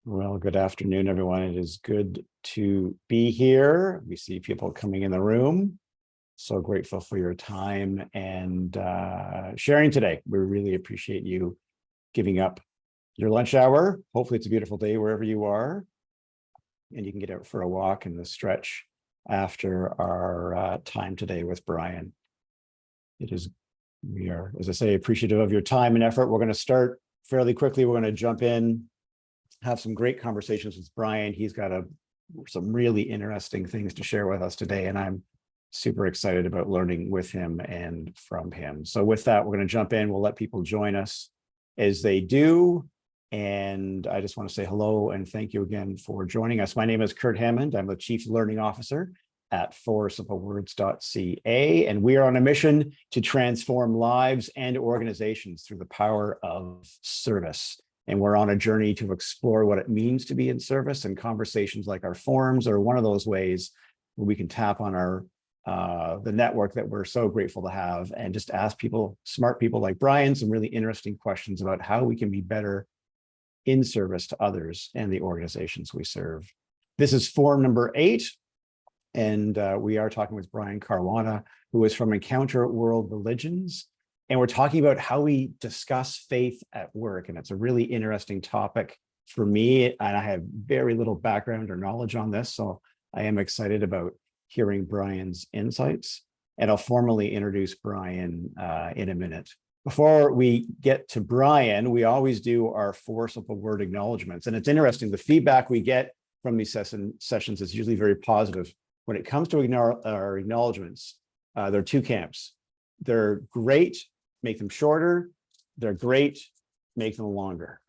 Well, good afternoon, everyone. It is good to be here. We see people coming in the room. So grateful for your time and sharing today. We really appreciate you giving up your lunch hour. Hopefully it's a beautiful day wherever you are. And you can get out for a walk in the stretch after our time today with Brian. We are, as I say, appreciative of your time and effort. We're going to start fairly quickly. We're going to jump in, have some great conversations with Brian. He's got some really interesting things to share with us today, and I'm super excited about learning with him and from him. So with that, we're going to jump in. We'll let people join us as they do. And I just want to say hello and thank you again for joining us. My name is Curt Hammond. I'm the Chief Learning Officer at foursimplewords.ca, and we are on a mission to transform lives and organizations through the power of service. And we're on a journey to explore what it means to be in service, and conversations like our forums are one of those ways where we can tap on the network that we're so grateful to have and just ask people, smart people like Brian, some really interesting questions about how we can be better in service to others and the organizations we serve. This is forum number 8, and we are talking with Brian Carwana, who is from Encounter World Religions. And we're talking about how we discuss faith at work. And it's a really interesting topic for me. And I have very little background or knowledge on this, so I am excited about hearing Brian's insights. And I'll formally introduce Brian in a minute. Before we get to Brian, we always do our 4 simple word acknowledgements. And it's interesting, the feedback we get from these sessions is usually very positive. When it comes to our acknowledgements, there are 2 camps. They're great, make them shorter. They're great, make them longer.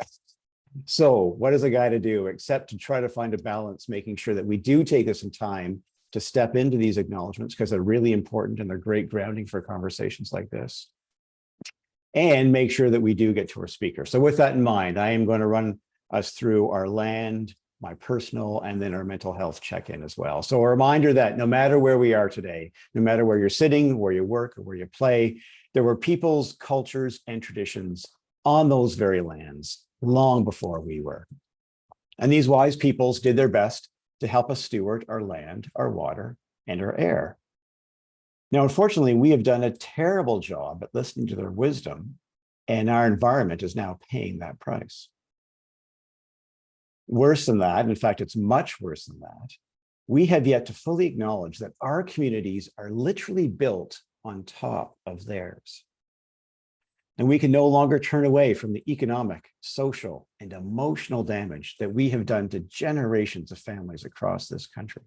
So what is a guy to do except to try to find a balance, making sure that we do take us some time to step into these acknowledgements, because they're really important and they're great grounding for conversations like this. And make sure that we do get to our speaker. So with that in mind, I am going to run us through our land, my personal, and then our mental health check-in as well. So a reminder that no matter where we are today, no matter where you're sitting, where you work, or where you play, there were peoples, cultures, and traditions on those very lands long before we were. And these wise peoples did their best to help us steward our land, our water, and our air. Now, unfortunately, we have done a terrible job at listening to their wisdom, and our environment is now paying that price. Worse than that, in fact, it's much worse than that, we have yet to fully acknowledge that our communities are literally built on top of theirs. And we can no longer turn away from the economic, social, and emotional damage that we have done to generations of families across this country.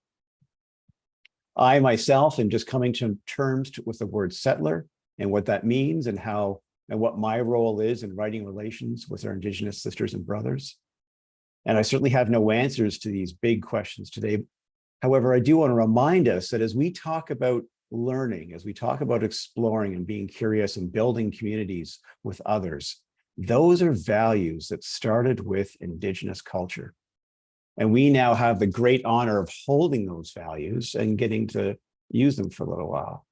I myself am just coming to terms with the word settler and what that means, and what my role is in writing relations with our Indigenous sisters and brothers. And I certainly have no answers to these big questions today. However, I do want to remind us that as we talk about learning, as we talk about exploring and being curious and building communities with others, those are values that started with Indigenous culture. And we now have the great honor of holding those values and getting to use them for a little while.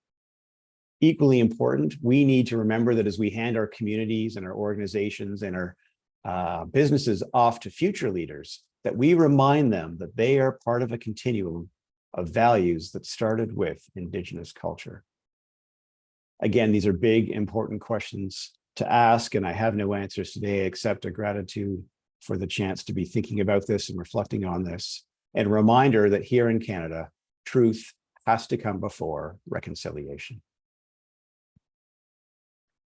Equally important, we need to remember that as we hand our communities and our organizations and our businesses off to future leaders, that we remind them that they are part of a continuum of values that started with Indigenous culture. Again, these are big, important questions to ask, and I have no answers today except a gratitude for the chance to be thinking about this and reflecting on this, and a reminder that here in Canada, truth has to come before reconciliation.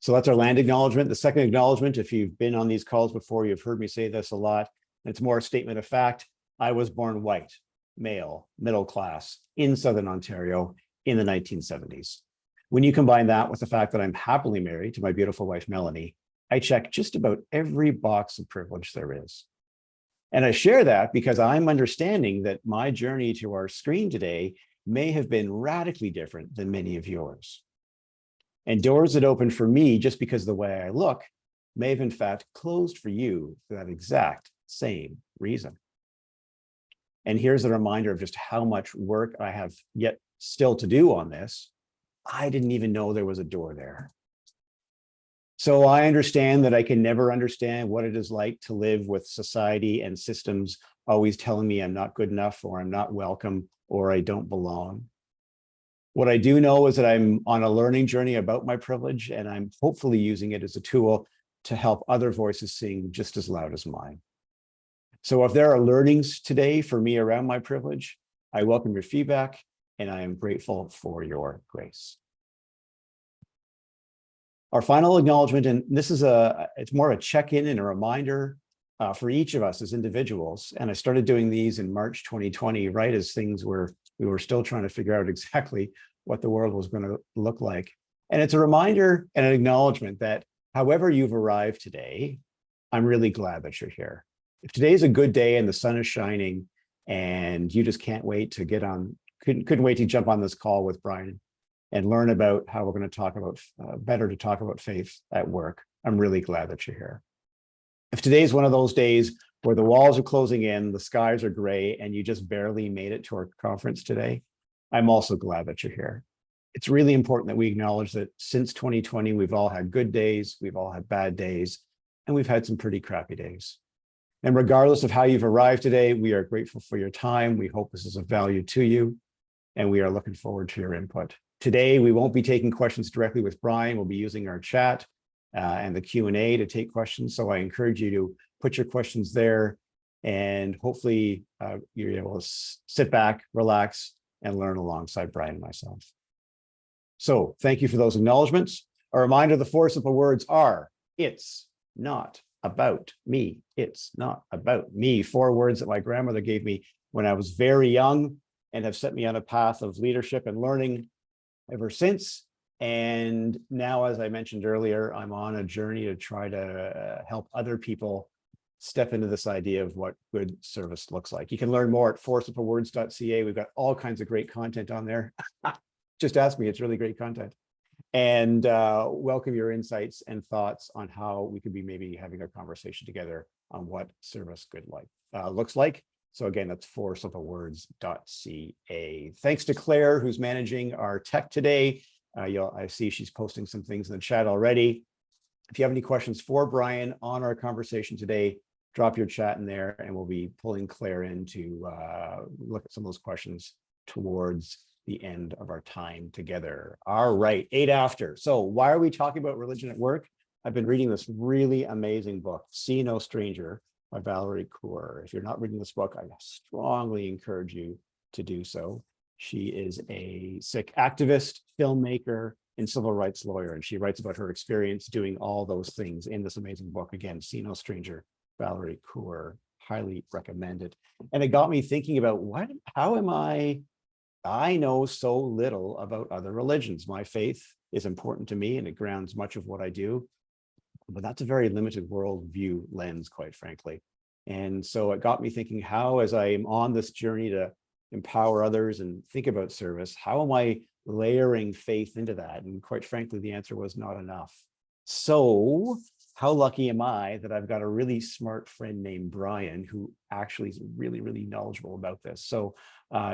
So that's our land acknowledgement. The second acknowledgement, if you've been on these calls before, you've heard me say this a lot. It's more a statement of fact. I was born white, male, middle class in Southern Ontario in the 1970s. When you combine that with the fact that I'm happily married to my beautiful wife, Melanie, I check just about every box of privilege there is. And I share that because I'm understanding that my journey to our screen today may have been radically different than many of yours. And doors that open for me just because of the way I look may have in fact closed for you for that exact same reason. And here's a reminder of just how much work I have yet still to do on this. I didn't even know there was a door there. So I understand that I can never understand what it is like to live with society and systems always telling me I'm not good enough, or I'm not welcome, or I don't belong. What I do know is that I'm on a learning journey about my privilege, and I'm hopefully using it as a tool to help other voices sing just as loud as mine. So if there are learnings today for me around my privilege, I welcome your feedback, and I am grateful for your grace. Our final acknowledgement, and this is it's more a check-in and a reminder for each of us as individuals. And I started doing these in March 2020, right as we were still trying to figure out exactly what the world was going to look like. And it's a reminder and an acknowledgement that however you've arrived today, I'm really glad that you're here. If today's a good day and the sun is shining and you just can't wait to get on, couldn't wait to jump on this call with Brian and learn about how we're going to talk about better to talk about faith at work, I'm really glad that you're here. If today's one of those days where the walls are closing in, the skies are gray, and you just barely made it to our conference today, I'm also glad that you're here. It's really important that we acknowledge that since 2020, we've all had good days, we've all had bad days, and we've had some pretty crappy days. And regardless of how you've arrived today, we are grateful for your time. We hope this is of value to you, and we are looking forward to your input. Today, we won't be taking questions directly with Brian. We'll be using our chat and the Q&A to take questions. So I encourage you to put your questions there, and hopefully you're able to sit back, relax, and learn alongside Brian and myself. So thank you for those acknowledgements. A reminder, the four simple words are, it's not about me. It's not about me. 4 words that my grandmother gave me when I was very young and have set me on a path of leadership and learning ever since. And now, as I mentioned earlier, I'm on a journey to try to help other people step into this idea of what good service looks like. You can learn more at foursimplewords.ca. We've got all kinds of great content on there. Just ask me, it's really great content. And welcome your insights and thoughts on how we could be maybe having a conversation together on what service good looks like. So again, that's foursimplewords.ca. Thanks to Claire, who's managing our tech today. I see she's posting some things in the chat already. If you have any questions for Brian on our conversation today, drop your chat in there, and we'll be pulling Claire in to look at some of those questions towards the end of our time together. All right, 8 after. So why are we talking about religion at work? I've been reading this really amazing book, See No Stranger, by Valerie Kaur. If you're not reading this book, I strongly encourage you to do so. She is a Sikh activist, filmmaker, and civil rights lawyer, and she writes about her experience doing all those things in this amazing book. Again, See No Stranger, Valerie Kaur, highly recommend it. And it got me thinking about how am I know so little about other religions. My faith is important to me, and it grounds much of what I do, but that's a very limited worldview lens, quite frankly. And so it got me thinking, how, as I'm on this journey to empower others and think about service, how am I layering faith into that? And quite frankly, the answer was not enough. So how lucky am I that I've got a really smart friend named Brian, who actually is really, really knowledgeable about this. So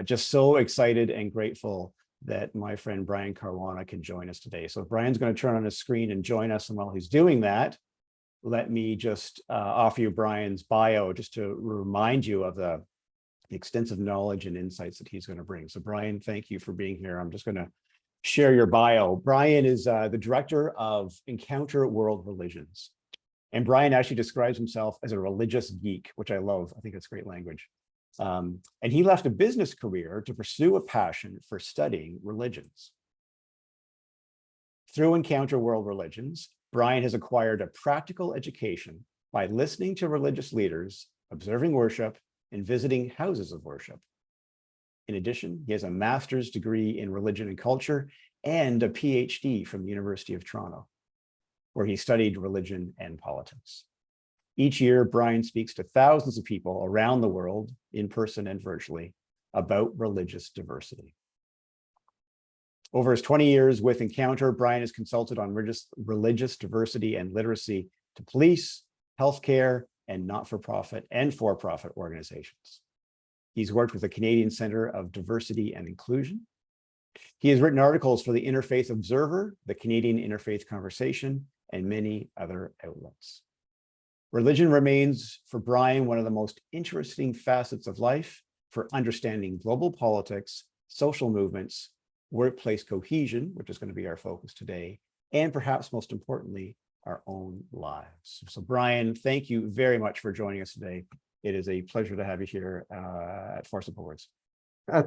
just so excited and grateful that my friend Brian Carwana can join us today. So Brian's going to turn on his screen and join us. And while he's doing that, let me just offer you Brian's bio, just to remind you of the extensive knowledge and insights that he's going to bring. So Brian, thank you for being here. I'm just going to share your bio. Brian is the director of Encounter World Religions. And Brian actually describes himself as a religious geek, which I love. I think that's great language. And he left a business career to pursue a passion for studying religions. Through Encounter World Religions, Brian has acquired a practical education by listening to religious leaders, observing worship, and visiting houses of worship. In addition, he has a master's degree in religion and culture and a PhD from the University of Toronto, where he studied religion and politics. Each year, Brian speaks to thousands of people around the world, in person and virtually, about religious diversity. Over his 20 years with Encounter, Brian has consulted on religious diversity and literacy to police, healthcare, and not-for-profit and for-profit organizations. He's worked with the Canadian Centre of Diversity and Inclusion. He has written articles for the Interfaith Observer, the Canadian Interfaith Conversation, and many other outlets. Religion remains, for Brian, one of the most interesting facets of life for understanding global politics, social movements, workplace cohesion, which is going to be our focus today, and perhaps most importantly, our own lives. So Brian, thank you very much for joining us today. It is a pleasure to have you here at Force of Words.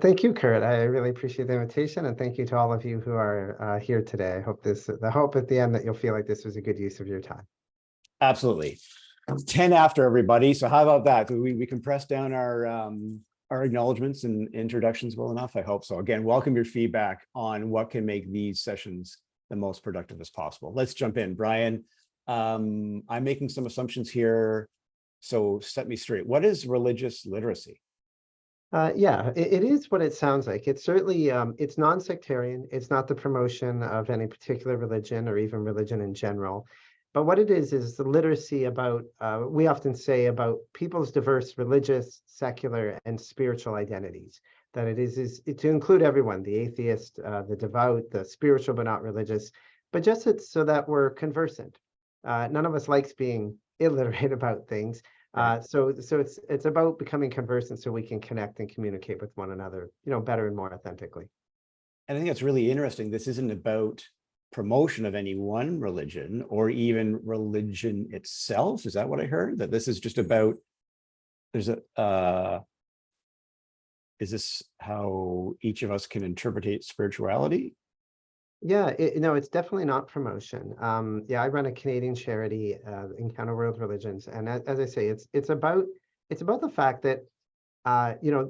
Thank you, Curt. I really appreciate the invitation, and thank you to all of you who are here today. I hope the hope at the end that you'll feel like this was a good use of your time. Absolutely. 10 after, everybody. So how about that? We compressed down our acknowledgements and introductions well enough? I hope so. Again, welcome your feedback on what can make these sessions the most productive as possible. Let's jump in. Brian, I'm making some assumptions here, so set me straight. What is religious literacy? Yeah, it is what it sounds like. It's certainly, it's non-sectarian. It's not the promotion of any particular religion or even religion in general. But what it is the literacy about, we often say about people's diverse religious, secular, and spiritual identities. That it is to include everyone, the atheist, the devout, the spiritual but not religious, but just it's so that we're conversant. None of us likes being illiterate about things. Right. So it's about becoming conversant so we can connect and communicate with one another, better and more authentically. And I think it's really interesting. This isn't about promotion of any one religion or even religion itself. Is that what I heard? That this is just about, is this how each of us can interpret spirituality? Yeah, it's definitely not promotion. Yeah, I run a Canadian charity, Encounter World Religions, and as I say, it's about the fact that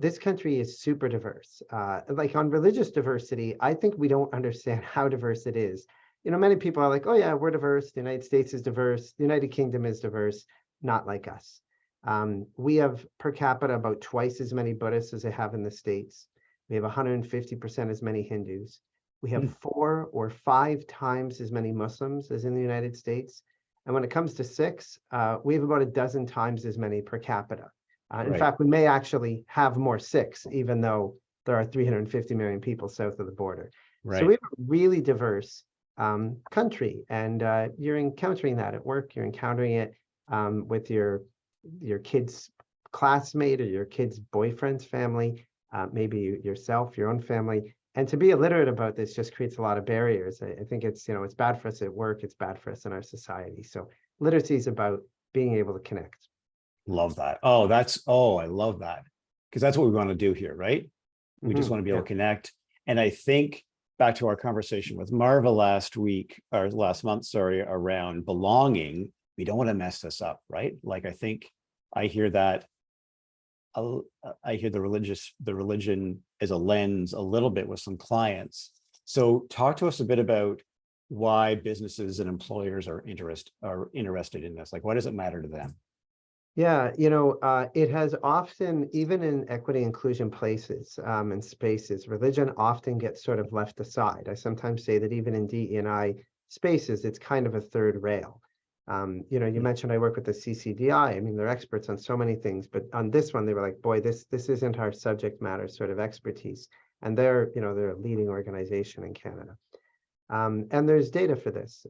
this country is super diverse. Like on religious diversity, I think we don't understand how diverse it is. Many people are like, oh yeah, we're diverse. The United States is diverse. The United Kingdom is diverse. Not like us. We have per capita about twice as many Buddhists as they have in the States. We have 150% as many Hindus. We have 4 or 5 times as many Muslims as in the United States. And when it comes to Sikhs, we have about a dozen times as many per capita. In fact, we may actually have more Sikhs, even though there are 350 million people south of the border. Right. So we have a really diverse country, and you're encountering that at work. You're encountering it with your kid's classmate or your kid's boyfriend's family, maybe yourself, your own family. And to be illiterate about this just creates a lot of barriers. I think it's bad for us at work. It's bad for us in our society. So literacy is about being able to connect. Love that. I love that. Because that's what we want to do here, right? We just want to be able to connect. And I think back to our conversation with Marva last month, around belonging, we don't want to mess this up, right? Like, I think I hear that. I hear the religion as a lens a little bit with some clients. So talk to us a bit about why businesses and employers are interested in this. Like, why does it matter to them? Yeah, it has often, even in equity inclusion places and spaces, religion often gets sort of left aside. I sometimes say that even in DE&I spaces, it's kind of a third rail. You mentioned I work with the CCDI. I mean, they're experts on so many things, but on this one, they were like, boy, this isn't our subject matter sort of expertise. And they're a leading organization in Canada. And there's data for this.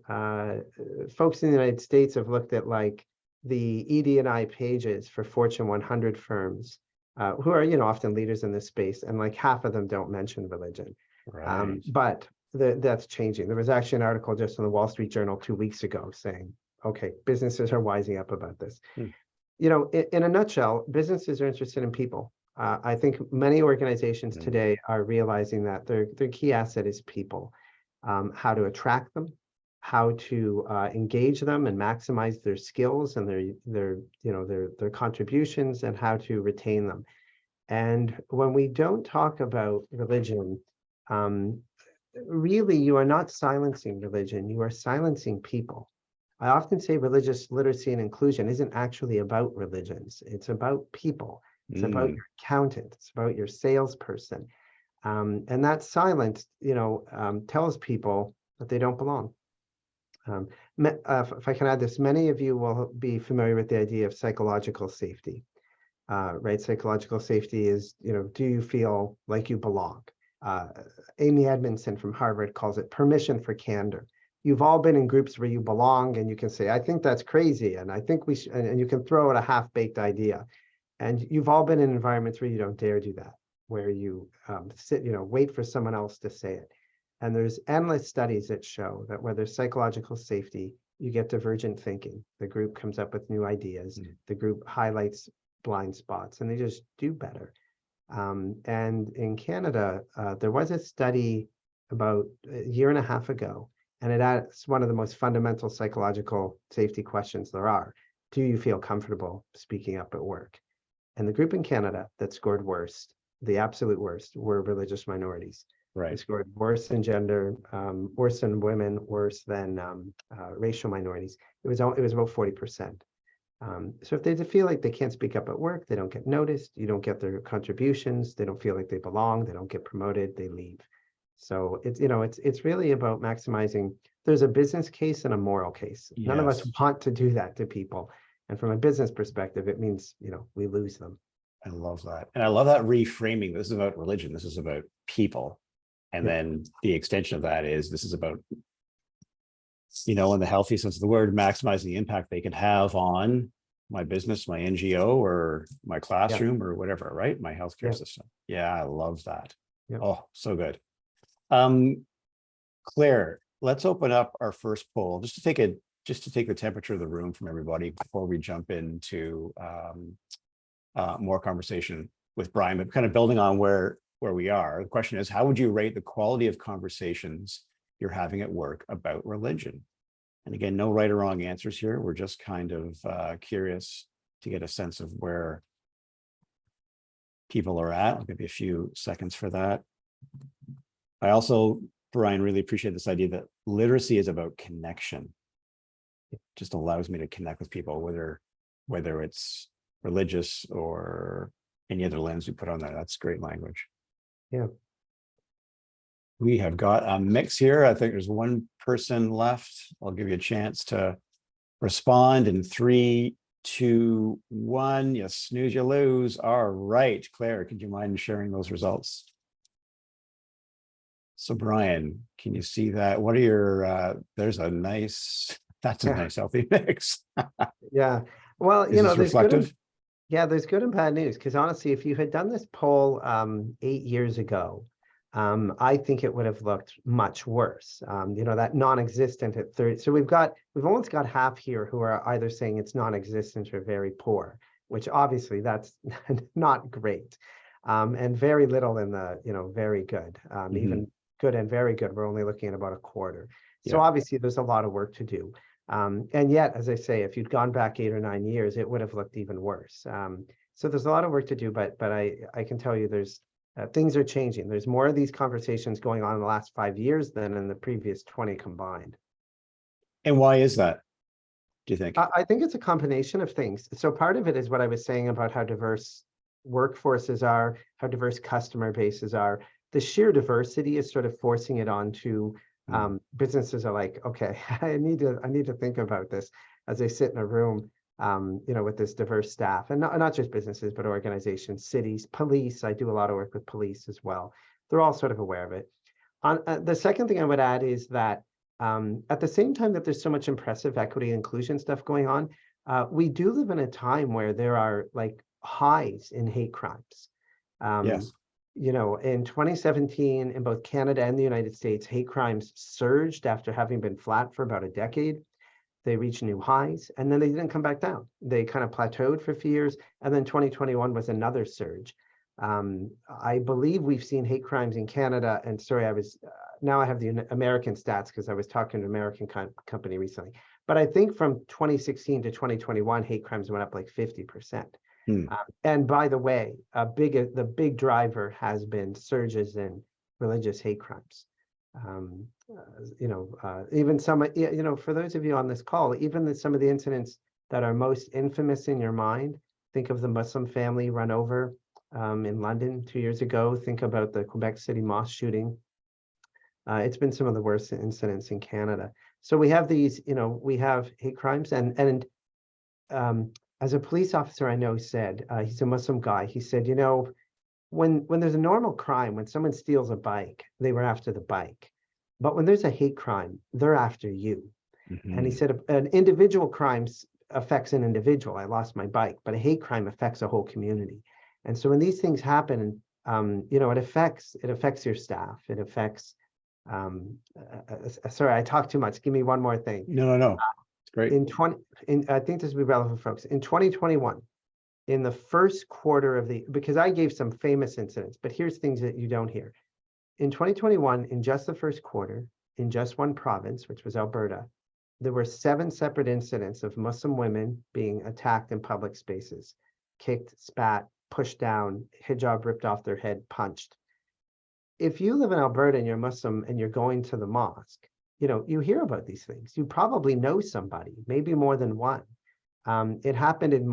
Folks in the United States have looked at like the ED&I pages for Fortune 100 firms who are, often leaders in this space, and like half of them don't mention religion. Right. But that's changing. There was actually an article just in the Wall Street Journal 2 weeks ago saying, okay, businesses are wising up about this. In a nutshell, businesses are interested in people. I think many organizations today are realizing that their key asset is people. How to attract them, how to engage them and maximize their skills and their contributions, and how to retain them. And when we don't talk about religion, really you are not silencing religion, you are silencing people. I often say religious literacy and inclusion isn't actually about religions. It's about people. It's about your accountant. It's about your salesperson. And that silence, tells people that they don't belong. If I can add this, many of you will be familiar with the idea of psychological safety, right? Psychological safety is, do you feel like you belong? Amy Edmondson from Harvard calls it permission for candor. you've all been in groups where you belong and you can say, I think that's crazy. And I think we should, and you can throw out a half-baked idea. And you've all been in environments where you don't dare do that, where you sit, wait for someone else to say it. And there's endless studies that show that where there's psychological safety, you get divergent thinking. The group comes up with new ideas. The group highlights blind spots, and they just do better. And in Canada, there was a study about a year and a half ago, and it asks one of the most fundamental psychological safety questions there are. Do you feel comfortable speaking up at work? And the group in Canada that scored worst, the absolute worst, were religious minorities. They Right. scored worse than gender, worse than women, worse than racial minorities. It was about 40%. So if they feel like they can't speak up at work, they don't get noticed, you don't get their contributions, they don't feel like they belong, they don't get promoted, they leave. So it's really about maximizing. There's a business case and a moral case. None of us Yes. want to do that to people. And from a business perspective, it means, we lose them. I love that. And I love that reframing. This is about religion. This is about people. And Yeah. then the extension of that is this is about, in the healthy sense of the word, maximizing the impact they can have on my business, my NGO, or my classroom, or whatever, right? My healthcare system. Yeah, I love that. Yeah. Oh, so good. Claire, let's open up our first poll just to take the temperature of the room from everybody before we jump into more conversation with Brian, but kind of building on where we are. The question is, how would you rate the quality of conversations you're having at work about religion? And again, no right or wrong answers here. We're just kind of curious to get a sense of where people are at. I'll give you a few seconds for that. I also, Brian, really appreciate this idea that literacy is about connection. It just allows me to connect with people, whether it's religious or any other lens we put on there. That's great language. Yeah. We have got a mix here. I think there's one person left. I'll give you a chance to respond in 3, 2, 1. You snooze, you lose. All right, Claire, could you mind sharing those results? So Brian, can you see that? What are your, that's a nice healthy mix. Yeah. Well, Is this reflective? There's good and bad news. Because honestly, if you had done this poll 8 years ago, I think it would have looked much worse. That non-existent at 30. So we've almost got half here who are either saying it's non-existent or very poor, which obviously that's not great. And very little in the, very good. Even good and very good, we're only looking at about a quarter. So obviously there's a lot of work to do. And yet, as I say, if you'd gone back 8 or 9 years, it would have looked even worse. So there's a lot of work to do, but I can tell you there's things are changing. There's more of these conversations going on in the last 5 years than in the previous 20 combined. And why is that, do you think? I think it's a combination of things. So part of it is what I was saying about how diverse workforces are, how diverse customer bases are. The sheer diversity is sort of forcing it onto businesses are like, okay, I need to think about this as they sit in a room, with this diverse staff, and not just businesses, but organizations, cities, police. I do a lot of work with police as well. They're all sort of aware of it. The second thing I would add is that at the same time that there's so much impressive equity and inclusion stuff going on, we do live in a time where there are like highs in hate crimes. Yes. In 2017, in both Canada and the United States, hate crimes surged after having been flat for about a decade. They reached new highs, and then they didn't come back down. They kind of plateaued for a few years, and then 2021 was another surge. I believe we've seen hate crimes in Canada, and sorry, now I have the American stats because I was talking to an American company recently. But I think from 2016 to 2021, hate crimes went up like 50%. And by the way, the big driver has been surges in religious hate crimes. Even some, for those of you on this call, even some of the incidents that are most infamous in your mind, think of the Muslim family run over in London 2 years ago. Think about the Quebec City mosque shooting. It's been some of the worst incidents in Canada. So we have these, we have hate crimes, and as a police officer I know said, he's a Muslim guy, he said, when there's a normal crime, when someone steals a bike, they were after the bike. But when there's a hate crime, they're after you. And he Mhm. said an individual crime affects an individual. I lost my bike, but a hate crime affects a whole community. And so when these things happen, it affects your staff. It affects. Sorry, I talked too much. Give me one more thing. No. It's great. I think this will be relevant for folks. In 2021, in the first quarter of because I gave some famous incidents, but here's things that you don't hear. In 2021, in just the first quarter, in just one province, which was Alberta, there were 7 separate incidents of Muslim women being attacked in public spaces, kicked, spat, pushed down, hijab ripped off their head, punched. If you live in Alberta and you're Muslim and you're going to the mosque, you hear about these things. You probably know somebody, maybe more than one. It happened in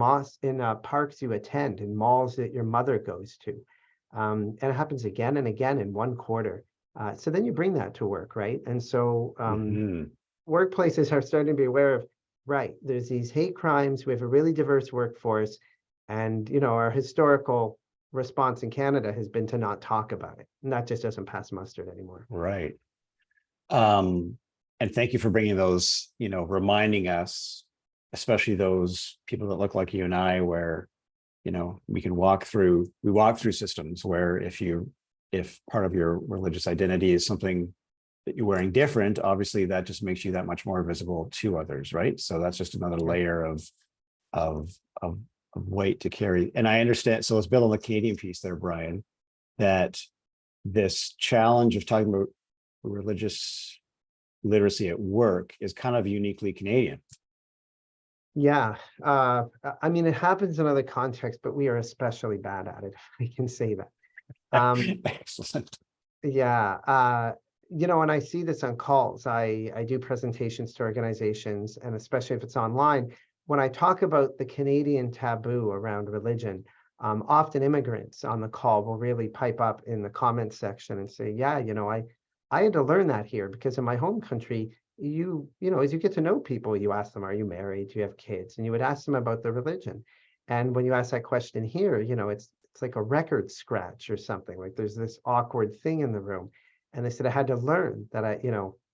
parks you attend, in malls that your mother goes to. And it happens again and again in one quarter. So then you bring that to work, right? And so Mhm. workplaces are starting to be aware of, right, there's these hate crimes, we have a really diverse workforce, and our historical response in Canada has been to not talk about it. And that just doesn't pass mustard anymore. Right. And thank you for bringing those, reminding us, especially those people that look like you and I, where, we walk through systems where if part of your religious identity is something that you're wearing different, obviously that just makes you that much more visible to others, right? So that's just another layer of, of weight to carry. And I understand. So let's build on the Canadian piece there, Brian, that this challenge of talking about religious literacy at work is kind of uniquely Canadian. Yeah. I mean, it happens in other contexts, but we are especially bad at it, if I can say that. Excellent. Yeah. And I see this on calls. I do presentations to organizations, and especially if it's online, when I talk about the Canadian taboo around religion, often immigrants on the call will really pipe up in the comments section and say, yeah, I had to learn that here because in my home country, as you get to know people, you ask them, are you married? Do you have kids? And you would ask them about their religion. And when you ask that question here, it's like a record scratch or something. Like there's this awkward thing in the room. And they said, I had to learn that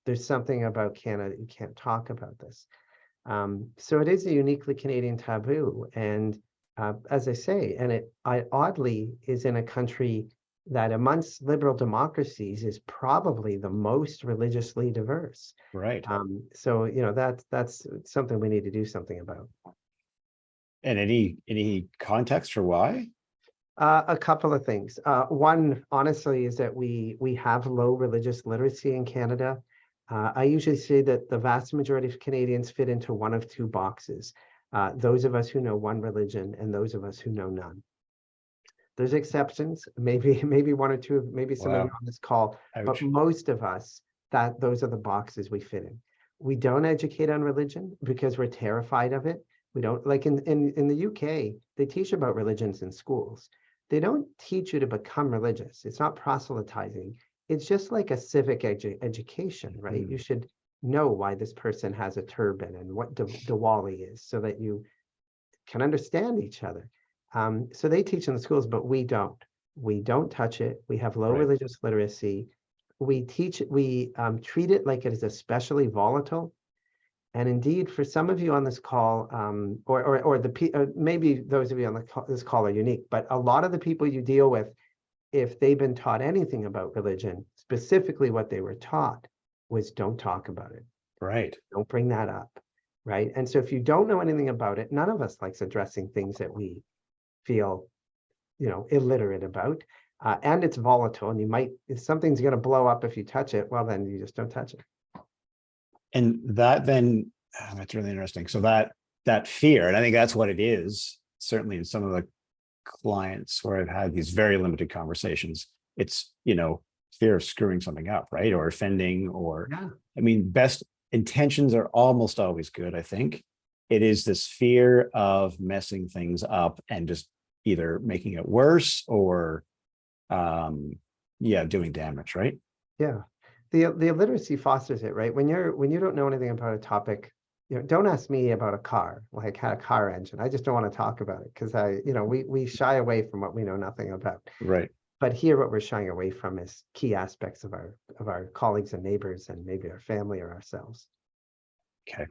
there's something about Canada, you can't talk about this. So it is a uniquely Canadian taboo. And as I say, and I oddly is in a country that amongst liberal democracies is probably the most religiously diverse. Right. So that's something we need to do something about. And any context for why? A couple of things. One, honestly, is that we have low religious literacy in Canada. I usually say that the vast majority of Canadians fit into one of 2 boxes. Those of us who know one religion and those of us who know none. There's exceptions, maybe 1 or 2, maybe some of you on this call, but most of us, those are the boxes we fit in. We don't educate on religion because we're terrified of it. We don't, like in the UK, they teach about religions in schools. They don't teach you to become religious. It's not proselytizing. It's just like a civic education, right? You should know why this person has a turban and what Diwali is so that you can understand each other. So they teach in the schools, but we don't. We don't touch it. We have low religious literacy. We treat it like it is especially volatile. And indeed, for some of you on this call, maybe those of you on this call are unique, but a lot of the people you deal with, if they've been taught anything about religion, specifically what they were taught was don't talk about it. Right. Don't bring that up. Right. And so if you don't know anything about it, none of us likes addressing things that we feel, illiterate about. And it's volatile, and if something's going to blow up if you touch it, well, then you just don't touch it. And that's really interesting. So that fear, and I think that's what it is, certainly in some of the clients where I've had these very limited conversations, it's, fear of screwing something up, right? Or offending, or, best intentions are almost always good, I think. It is this fear of messing things up and just either making it worse or, doing damage, right? Yeah. The illiteracy fosters it, right? When you don't know anything about a topic, don't ask me about a car, like a car engine. I just don't want to talk about it because we shy away from what we know nothing about. Right. But here, what we're shying away from is key aspects of our colleagues and neighbors and maybe our family or ourselves. Okay.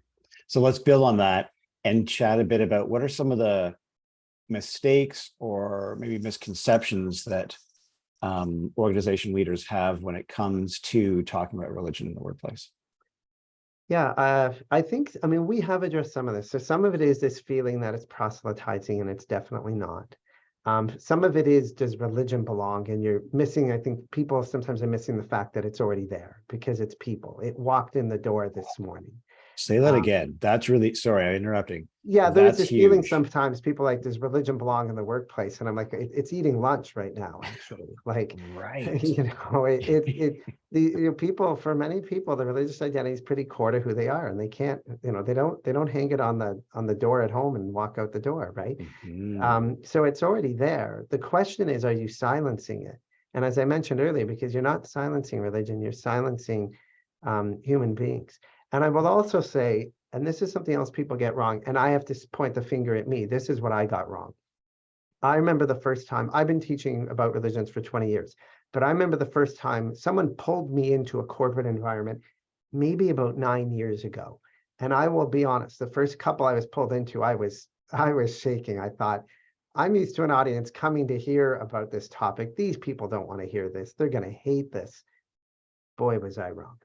So let's build on that and chat a bit about what are some of the mistakes or maybe misconceptions that organization leaders have when it comes to talking about religion in the workplace. Yeah, I think, I mean, we have addressed some of this. So some of it is this feeling that it's proselytizing, and it's definitely not. Some of it is, does religion belong? And you're missing, I think people sometimes are missing the fact that it's already there because it's people. It walked in the door this morning. Say that again. That's really, sorry, I'm interrupting. Yeah, there's That's this feeling huge. sometimes people like, does religion belong in the workplace? And I'm like, it's eating lunch right now, actually. Like, Right. people, for many people, the religious identity is pretty core to who they are, and they can't, they don't hang it on the door at home and walk out the door, right? Mhm. So it's already there. The question is, are you silencing it? And as I mentioned earlier, because you're not silencing religion, you're silencing human beings. And I will also say, and this is something else people get wrong, and I have to point the finger at me. This is what I got wrong. I remember the first time, I've been teaching about religions for 20 years, but I remember the first time someone pulled me into a corporate environment, maybe about 9 years ago. And I will be honest, the first couple I was pulled into, I was shaking. I thought, I'm used to an audience coming to hear about this topic. These people don't want to hear this. They're going to hate this. Boy, was I wrong.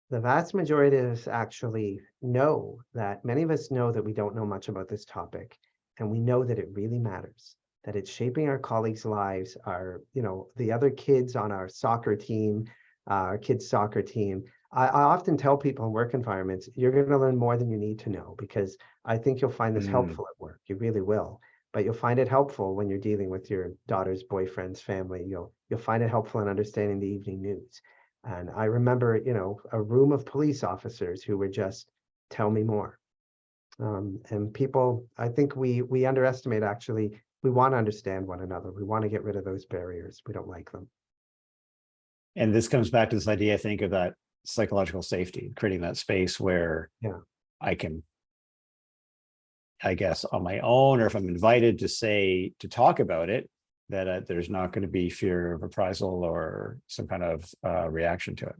The vast majority of us actually know that many of us know that we don't know much about this topic, and we know that it really matters, that it's shaping our colleagues' lives, the other kids on our soccer team, our kids' soccer team. I often tell people in work environments, you're going to learn more than you need to know, because I think you'll find this helpful at work. You really will. But you'll find it helpful when you're dealing with your daughter's boyfriend's family. You'll find it helpful in understanding the evening news. And I remember, a room of police officers who would just tell me more. And people, I think we underestimate, actually, we want to understand one another. We want to get rid of those barriers. We don't like them. And this comes back to this idea, I think, of that psychological safety, creating that space where Yeah. I can, I guess, on my own, or if I'm invited to talk about it, that there's not going to be fear of reprisal or some kind of reaction to it.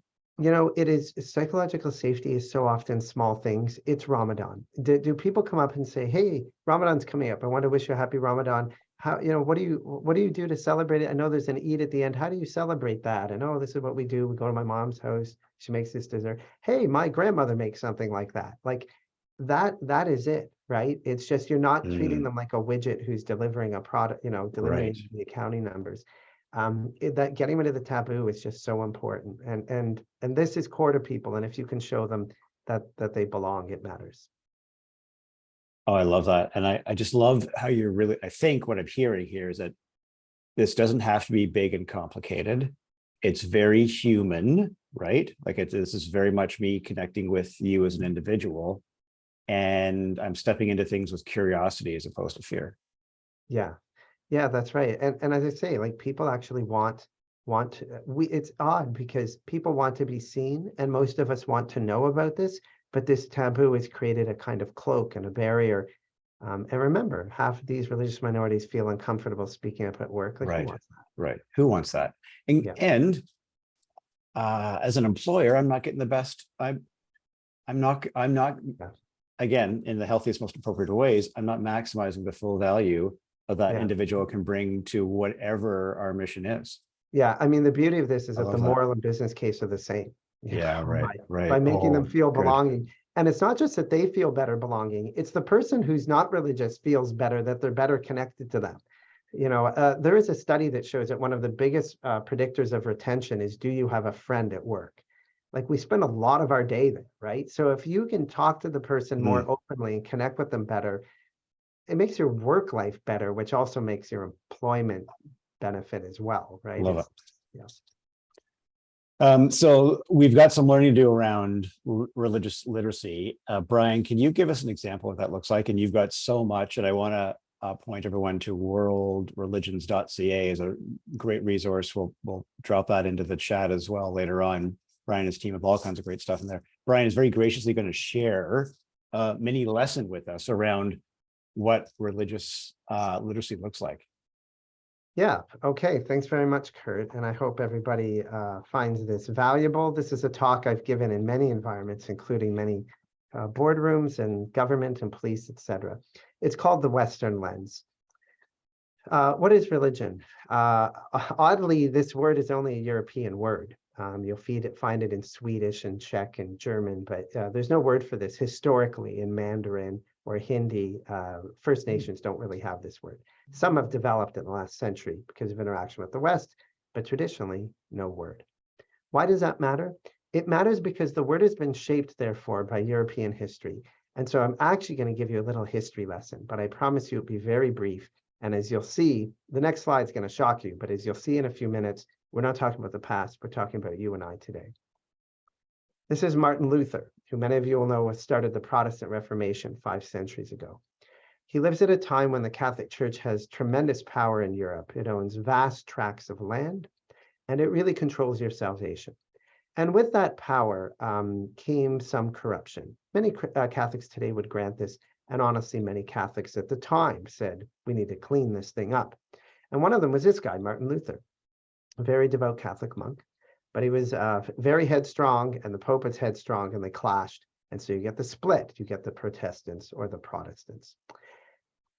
It is, psychological safety is so often small things. It's Ramadan. Do people come up and say, hey, Ramadan's coming up, I want to wish you a happy Ramadan. How, what do you do to celebrate it? I know there's an Eid at the end. How do you celebrate that? And oh, this is what we do. We go to my mom's house. She makes this dessert. Hey, my grandmother makes something like that. Like that is it, right? It's just, you're not treating them like a widget who's delivering a product, delivering Right. the accounting numbers. That getting rid of the taboo is just so important, and this is core to people. And if you can show them that they belong, it matters. Oh, I love that. And I just love how you're really, I think what I'm hearing here is that this doesn't have to be big and complicated. It's very human, right? Like this is very much me connecting with you as an individual. And I'm stepping into things with curiosity as opposed to fear. Yeah, yeah, that's right. And as I say, like, people actually it's odd because people want to be seen, and most of us want to know about this, but this taboo has created a kind of cloak and a barrier. And remember, half of these religious minorities feel uncomfortable speaking up at work. Like, who Right. wants that? Right. Who wants that? And, Yeah. as an employer, I'm not getting the best. I'm not, Yeah. again, in the healthiest, most appropriate ways, I'm not maximizing the full value of that Yeah. individual can bring to whatever our mission is. Yeah, I mean, the beauty of this is I that the love that. moral and business case are the same. Yeah, right, By right. making them Oh, feel good. belonging. And it's not just that they feel better belonging, it's the person who's not religious feels better, that they're better connected to them. There is a study that shows that one of the biggest predictors of retention is, do you have a friend at work? Like, we spend a lot of our day there, right? So if you can talk to the person more openly and connect with them better, it makes your work life better, which also makes your employment benefit as well, right? Love it. Yeah. So we've got some learning to do around religious literacy. Brian, can you give us an example of what that looks like? And you've got so much, and I want to point everyone to worldreligions.ca is a great resource. We'll drop that into the chat as well later on. Brian and his team have all kinds of great stuff in there. Brian is very graciously going to share a mini lesson with us around what religious literacy looks like. Yeah, okay. Thanks very much, Curt. And I hope everybody finds this valuable. This is a talk I've given in many environments, including many boardrooms and government and police, etc. It's called The Western Lens. What is religion? Oddly, this word is only a European word. You'll find it in Swedish and Czech and German, but there's no word for this historically in Mandarin or Hindi. First Nations don't really have this word. Some have developed in the last century because of interaction with the West, but traditionally, no word. Why does that matter? It matters because the word has been shaped, therefore, by European history. And so I'm actually going to give you a little history lesson, but I promise you it'll be very brief. And as you'll see, the next slide is going to shock you, but as you'll see in a few minutes, we're not talking about the past, we're talking about you and I today. This is Martin Luther, who many of you will know started the Protestant Reformation 5 centuries ago. He lives at a time when the Catholic Church has tremendous power in Europe. It owns vast tracts of land, and it really controls your salvation. And with that power came some corruption. Many Catholics today would grant this, and honestly, many Catholics at the time said, we need to clean this thing up. And one of them was this guy, Martin Luther, a very devout Catholic monk, but he was very headstrong, and the Pope was headstrong, and they clashed. And so you get the split, you get the Protestants or the Protestants.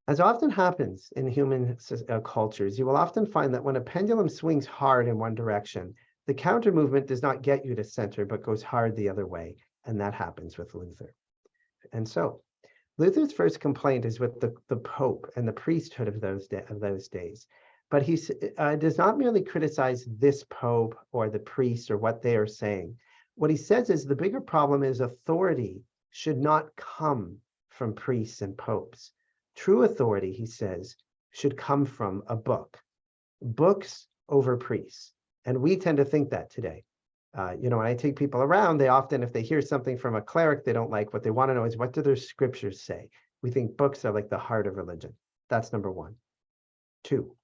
As often happens in human cultures, you will often find that when a pendulum swings hard in one direction, the counter movement does not get you to center, but goes hard the other way. And that happens with Luther. And so Luther's first complaint is with the Pope and the priesthood of those days. But he does not merely criticize this Pope or the priests or what they are saying. What he says is the bigger problem is authority should not come from priests and popes. True authority, he says, should come from a book. Books over priests. And we tend to think that today. When I take people around, they often, if they hear something from a cleric they don't like, what they want to know is, what do their scriptures say? We think books are like the heart of religion. That's number one. Two,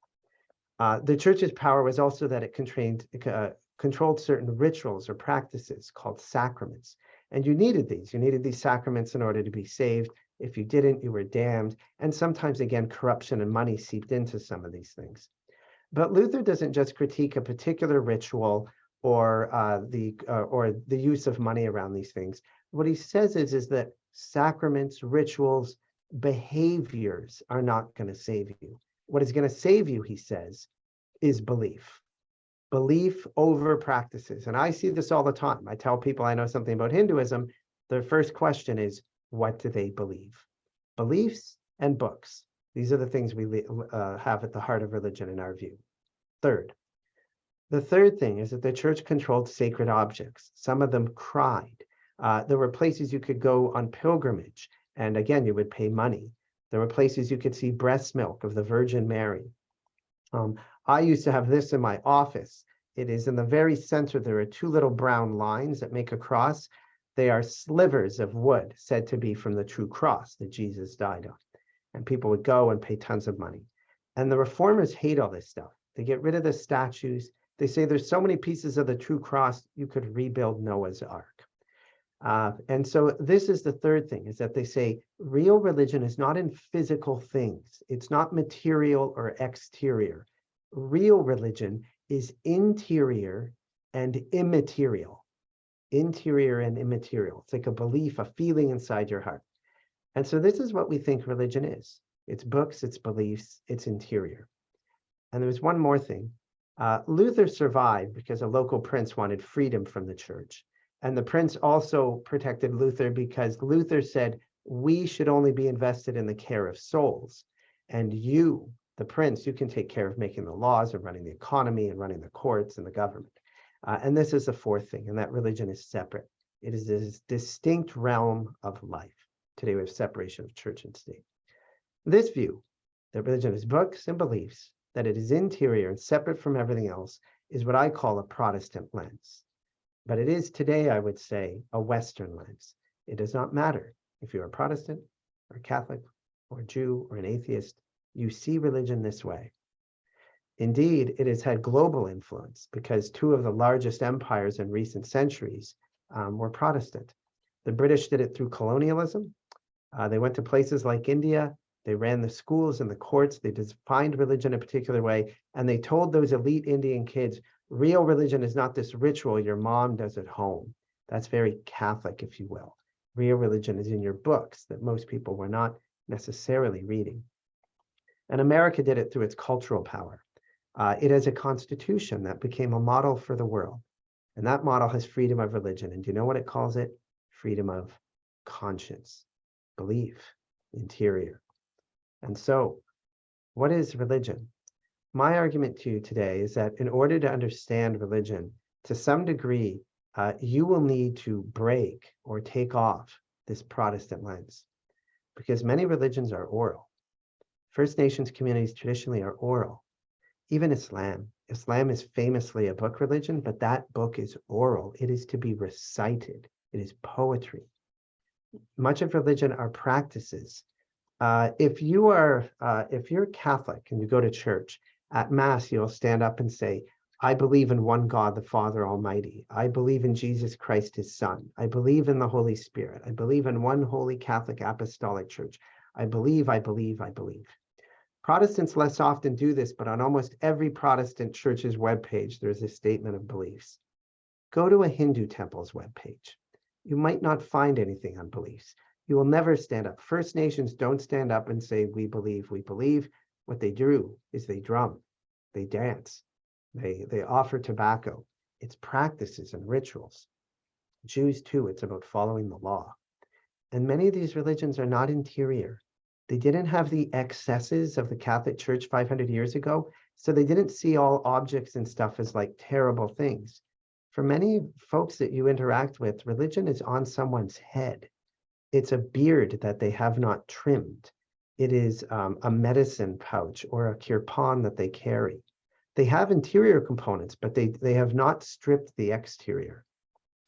the church's power was also that it controlled certain rituals or practices called sacraments. And you needed these. You needed these sacraments in order to be saved. If you didn't, you were damned. And sometimes, again, corruption and money seeped into some of these things. But Luther doesn't just critique a particular ritual or the use of money around these things. What he says is that sacraments, rituals, behaviors are not going to save you. What is going to save you, he says, is belief. Belief over practices. And I see this all the time. I tell people I know something about Hinduism. Their first question is, what do they believe? Beliefs and books. These are the things we have at the heart of religion in our view. Third, the third thing is that the church controlled sacred objects. Some of them cried. There were places you could go on pilgrimage, and again, you would pay money. There were places you could see breast milk of the Virgin Mary. I used to have this in my office. It is in the very center. There are two little brown lines that make a cross. They are slivers of wood said to be from the true cross that Jesus died on. And people would go and pay tons of money. And the reformers hate all this stuff. They get rid of the statues. They say there's so many pieces of the true cross, you could rebuild Noah's Ark. And so this is the third thing, is that they say real religion is not in physical things. It's not material or exterior. Real religion is interior and immaterial. Interior and immaterial. It's like a belief, a feeling inside your heart. And so this is what we think religion is. It's books, it's beliefs, it's interior. And there's one more thing. Luther survived because a local prince wanted freedom from the church. And the prince also protected Luther because Luther said, we should only be invested in the care of souls. And you, the prince, you can take care of making the laws and running the economy and running the courts and the government. And this is the fourth thing, and that religion is separate. It is this distinct realm of life. Today we have separation of church and state. This view, that religion is books and beliefs, that it is interior and separate from everything else, is what I call a Protestant lens. But it is today, I would say, a Western lens. It does not matter if you're a Protestant or a Catholic or a Jew or an atheist, you see religion this way. Indeed, it has had global influence because two of the largest empires in recent centuries were Protestant. The British did it through colonialism. They went to places like India. They ran the schools and the courts. They defined religion a particular way. And they told those elite Indian kids, real religion is not this ritual your mom does at home. That's very Catholic, if you will. Real religion is in your books that most people were not necessarily reading. And America did it through its cultural power. It has a constitution that became a model for the world. And that model has freedom of religion. And do you know what it calls it? Freedom of conscience, belief, interior. And so, what is religion? My argument to you today is that in order to understand religion, to some degree, you will need to break or take off this Protestant lens, because many religions are oral. First Nations communities traditionally are oral. Even Islam. Islam is famously a book religion, but that book is oral. It is to be recited. It is poetry. Much of religion are practices. If you're Catholic and you go to church, at Mass, you'll stand up and say, I believe in one God, the Father Almighty. I believe in Jesus Christ, his Son. I believe in the Holy Spirit. I believe in one holy Catholic Apostolic Church. I believe, I believe, I believe. Protestants less often do this, but on almost every Protestant church's webpage, there's a statement of beliefs. Go to a Hindu temple's webpage. You might not find anything on beliefs. You will never stand up. First Nations don't stand up and say, we believe, we believe. What they do is they drum, they dance, they offer tobacco. It's practices and rituals. Jews too, it's about following the law. And many of these religions are not interior. They didn't have the excesses of the Catholic Church 500 years ago, so they didn't see all objects and stuff as like terrible things. For many folks that you interact with, religion is on someone's head. It's a beard that they have not trimmed. It is a medicine pouch or a kirpan that they carry. They have interior components, but they have not stripped the exterior.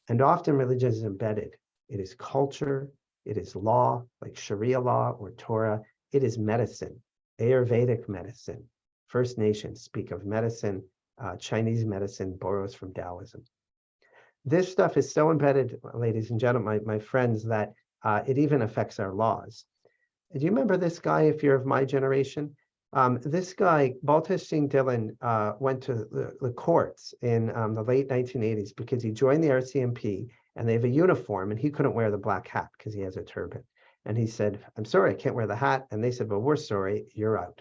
And often religion is embedded. It is culture, it is law, like Sharia law or Torah. It is medicine, Ayurvedic medicine. First Nations speak of medicine. Chinese medicine borrows from Taoism. This stuff is so embedded, ladies and gentlemen, my friends, that it even affects our laws. Do you remember this guy, if you're of my generation? This guy, Baltesh Singh Dhillon, went to the courts in the late 1980s because he joined the RCMP and they have a uniform and he couldn't wear the black hat because he has a turban. And he said, I'm sorry, I can't wear the hat. And they said, well, we're sorry, you're out.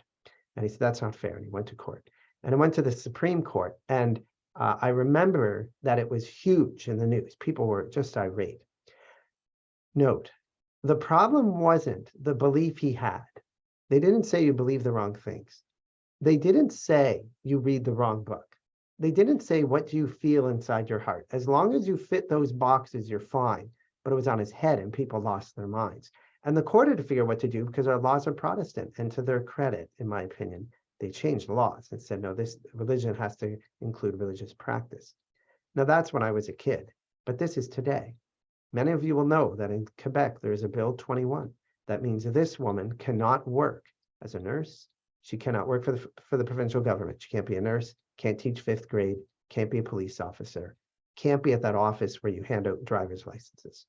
And he said, that's not fair. And he went to court. And it went to the Supreme Court. And I remember that it was huge in the news. People were just irate. Note, the problem wasn't the belief he had. They didn't say you believe the wrong things. They didn't say you read the wrong book. They didn't say what do you feel inside your heart. As long as you fit those boxes, you're fine. But it was on his head and people lost their minds. And the court had to figure out what to do because our laws are Protestant. And to their credit, in my opinion, they changed the laws and said, no, this religion has to include religious practice. Now that's when I was a kid, but this is today. Many of you will know that in Quebec, there is a Bill 21. That means this woman cannot work as a nurse. She cannot work for the provincial government. She can't be a nurse, can't teach 5th grade, can't be a police officer, can't be at that office where you hand out driver's licenses.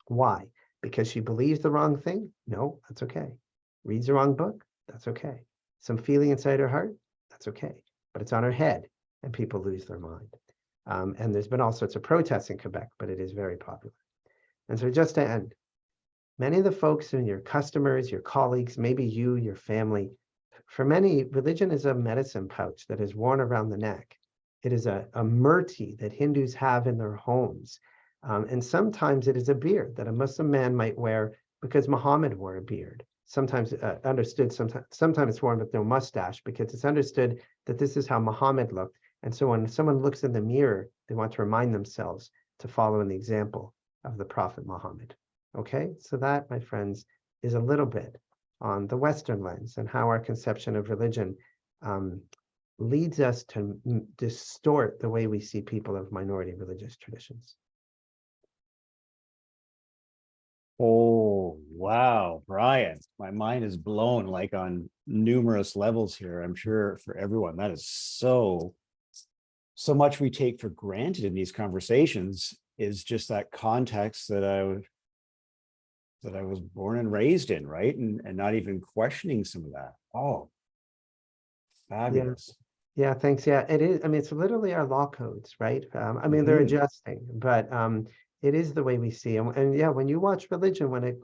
Why? Because she believes the wrong thing? No, that's okay. Reads the wrong book? That's okay. Some feeling inside her heart? That's okay. But it's on her head and people lose their mind. And there's been all sorts of protests in Quebec, but it is very popular. And so just to end, many of the folks and your customers, your colleagues, maybe you, your family, for many, religion is a medicine pouch that is worn around the neck. It is a murti that Hindus have in their homes. And sometimes it is a beard that a Muslim man might wear because Muhammad wore a beard. Sometimes understood, sometimes it's worn with no mustache because it's understood that this is how Muhammad looked. And so when someone looks in the mirror, they want to remind themselves to follow in the example of the Prophet Muhammad. Okay, so that, my friends, is a little bit on the Western lens and how our conception of religion leads us to distort the way we see people of minority religious traditions. Oh, wow, Brian, my mind is blown like on numerous levels here. I'm sure for everyone, that is so much we take for granted in these conversations is just that context that that I was born and raised in, right? And not even questioning some of that. Oh, Yeah. fabulous. Yeah, thanks. Yeah, it is. I mean, it's literally our law codes, right? I mean, they're Mhm. adjusting, but it is the way we see them. And yeah, when you watch religion, when it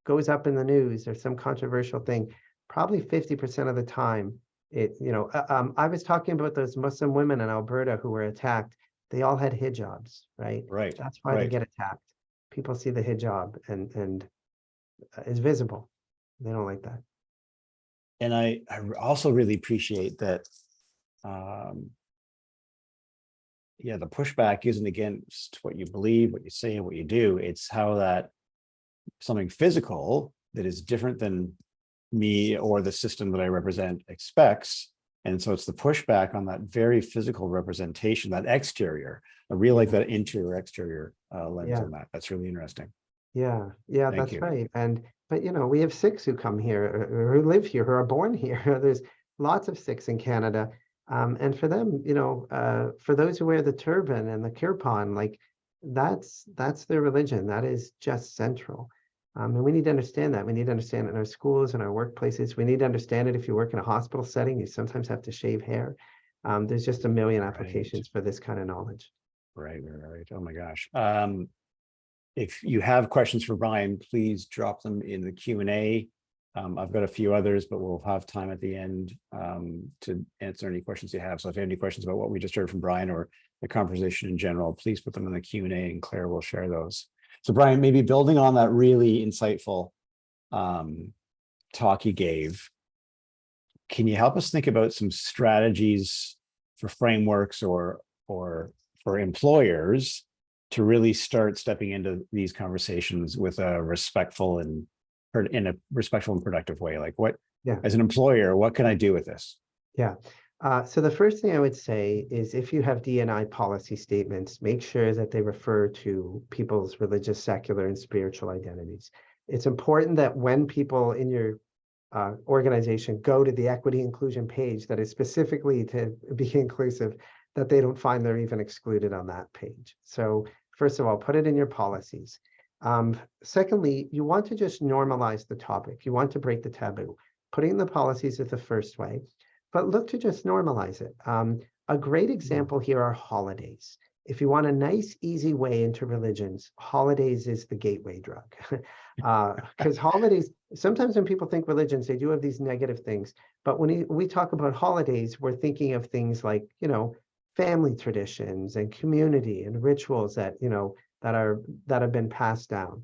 goes up in the news or some controversial thing, probably 50% of the time, I was talking about those Muslim women in Alberta who were attacked. They all had hijabs, right? Right, That's why they right. get attacked. People see the hijab and it's visible. They don't like that. And I also really appreciate that, um, yeah, the pushback isn't against what you believe, what you say, and what you do. It's how that something physical that is different than me or the system that I represent expects. And so it's the pushback on that very physical representation, that exterior. I really like Yeah, that interior exterior lens yeah. on that. That's really interesting. Yeah, yeah, Thank that's you. right. But we have Sikhs who come here, or who live here, who are born here. There's lots of Sikhs in Canada. And for them, for those who wear the turban and the kirpan, like that's their religion. That is just central. And we need to understand that. We need to understand it in our schools and our workplaces. We need to understand it if you work in a hospital setting, you sometimes have to shave hair. There's just a million Right, applications for this kind of knowledge. right. Oh my gosh. If you have questions for Brian, please drop them in the Q&A. I've got a few others, but we'll have time at the end to answer any questions you have. So if you have any questions about what we just heard from Brian or the conversation in general, please put them in the Q&A and Claire will share those. So Brian, maybe building on that really insightful talk you gave, can you help us think about some strategies for frameworks or for employers to really start stepping into these conversations with a respectful and in a respectful and productive way? Like what, Yeah. as an employer, what can I do with this? Yeah. So the first thing I would say is if you have D&I policy statements, make sure that they refer to people's religious, secular, and spiritual identities. It's important that when people in your organization go to the equity inclusion page that is specifically to be inclusive, that they don't find they're even excluded on that page. So first of all, put it in your policies. Secondly, you want to just normalize the topic. You want to break the taboo. Putting the policies is the first way, but look to just normalize it. A great example here are holidays. If you want a nice, easy way into religions, holidays is the gateway drug. Because holidays, sometimes when people think religions, they do have these negative things. But when we talk about holidays, we're thinking of things like, family traditions and community and rituals that, that have been passed down.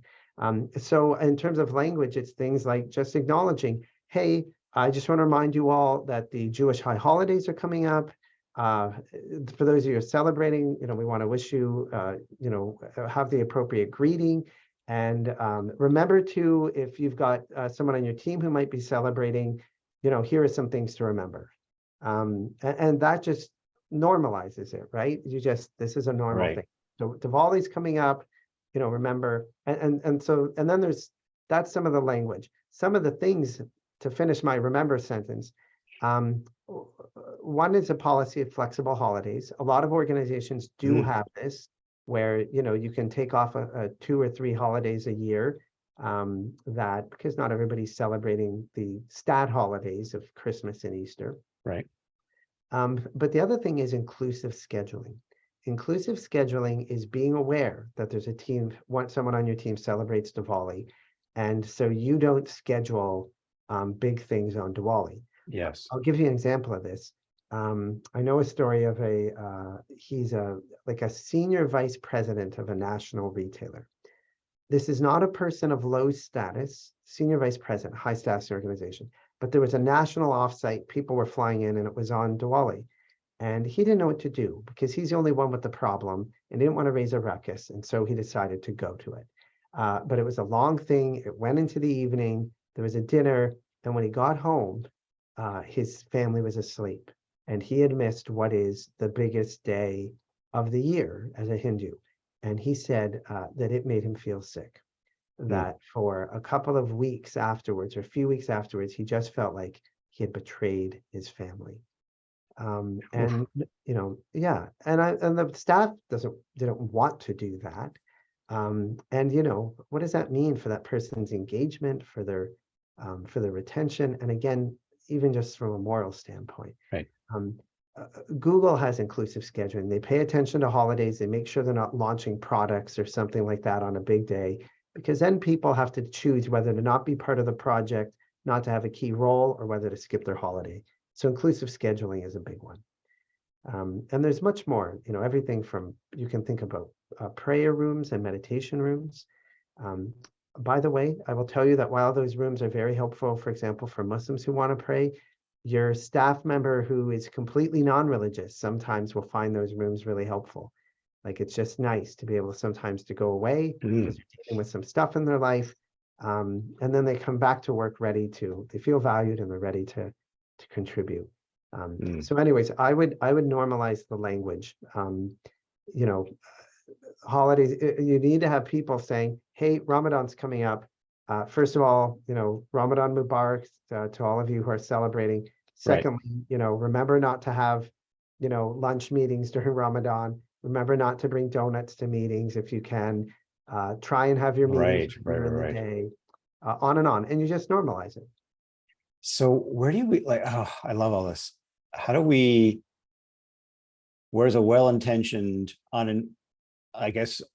So in terms of language, it's things like just acknowledging, hey, I just want to remind you all that the Jewish high holidays are coming up. For those of you who are celebrating, we want to wish you, have the appropriate greeting. And remember to, if you've got someone on your team who might be celebrating, here are some things to remember. And that just normalizes it, right? This is a normal Right. thing. So Diwali's coming up, remember, and then that's some of the language. Some of the things to finish my remember sentence. One is a policy of flexible holidays. A lot of organizations do have this, where you can take off a 2 or 3 holidays a year, that because not everybody's celebrating the stat holidays of Christmas and Easter. Right. But the other thing is inclusive scheduling. Inclusive scheduling is being aware that there's a team, someone on your team celebrates Diwali, and so you don't schedule big things on Diwali. Yes. I'll give you an example of this. I know a story of he's like a senior vice president of a national retailer. This is not a person of low status, senior vice president, high status organization, but there was a national offsite, people were flying in and it was on Diwali. And he didn't know what to do because he's the only one with the problem and didn't want to raise a ruckus. And so he decided to go to it. But it was a long thing. It went into the evening. There was a dinner. And when he got home, his family was asleep. And he had missed what is the biggest day of the year as a Hindu. And he said that it made him feel sick, that for a couple of weeks afterwards, or a few weeks afterwards, he just felt like he had betrayed his family. And yeah, and the staff didn't want to do that, And what does that mean for that person's engagement, for their retention, and again, even just from a moral standpoint. Right. Um, Google has inclusive scheduling. They pay attention to holidays. They make sure they're not launching products or something like that on a big day, because then people have to choose whether to not be part of the project, not to have a key role, or whether to skip their holiday. So inclusive scheduling is a big one. And there's much more, everything from, you can think about prayer rooms and meditation rooms. Um, by the way, I will tell you that while those rooms are very helpful, for example, for Muslims who want to pray, your staff member who is completely non-religious sometimes will find those rooms really helpful. Like, it's just nice to be able sometimes to go away because they're dealing with some stuff in their life. And then they come back to work they feel valued and they're ready to contribute. So anyways, I would normalize the language. You know, holidays, you need to have people saying, hey, Ramadan's coming up. First of all, Ramadan Mubarak to all of you who are celebrating. Secondly, remember not to have, lunch meetings during Ramadan. Remember not to bring donuts to meetings if you can. Try and have your meetings during the day, on and on. And you just normalize it. So where do we I love all this. Where's a well-intentioned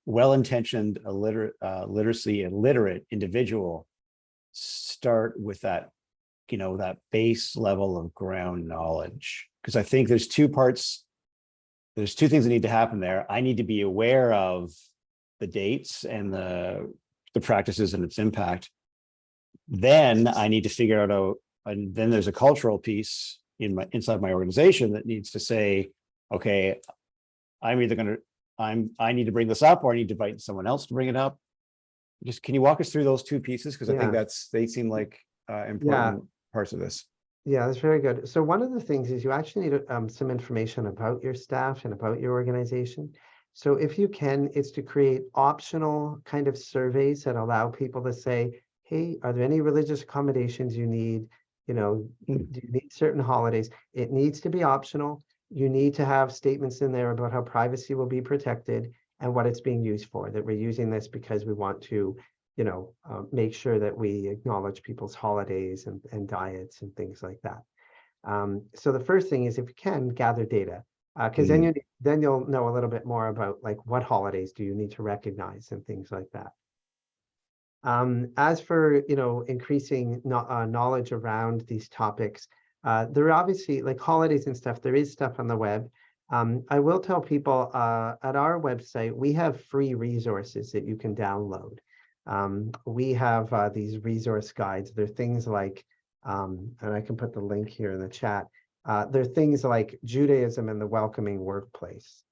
well-intentioned literacy illiterate individual start with that, that base level of ground knowledge? Because I think there's two things that need to happen there. I need to be aware of the dates and the practices and its impact. Then I need to figure out and then there's a cultural piece inside my organization that needs to say, okay, I need to bring this up, or I need to invite someone else to bring it up. Just, can you walk us through those two pieces? Because I think they seem like important parts of this. Yeah, that's very good. So one of the things is you actually need some information about your staff and about your organization. So if you can, it's to create optional kind of surveys that allow people to say, hey, are there any religious accommodations you need? Do you need certain holidays? It needs to be optional. You need to have statements in there about how privacy will be protected and what it's being used for, that we're using this because we want to, make sure that we acknowledge people's holidays and diets and things like that. So the first thing is, if you can, gather data, because then you'll know a little bit more about like what holidays do you need to recognize and things like that. As for, increasing knowledge around these topics, there are obviously, like holidays and stuff, there is stuff on the web. I will tell people at our website, we have free resources that you can download. We have these resource guides. They're things like, and I can put the link here in the chat. They're things like Judaism and the Welcoming Workplace.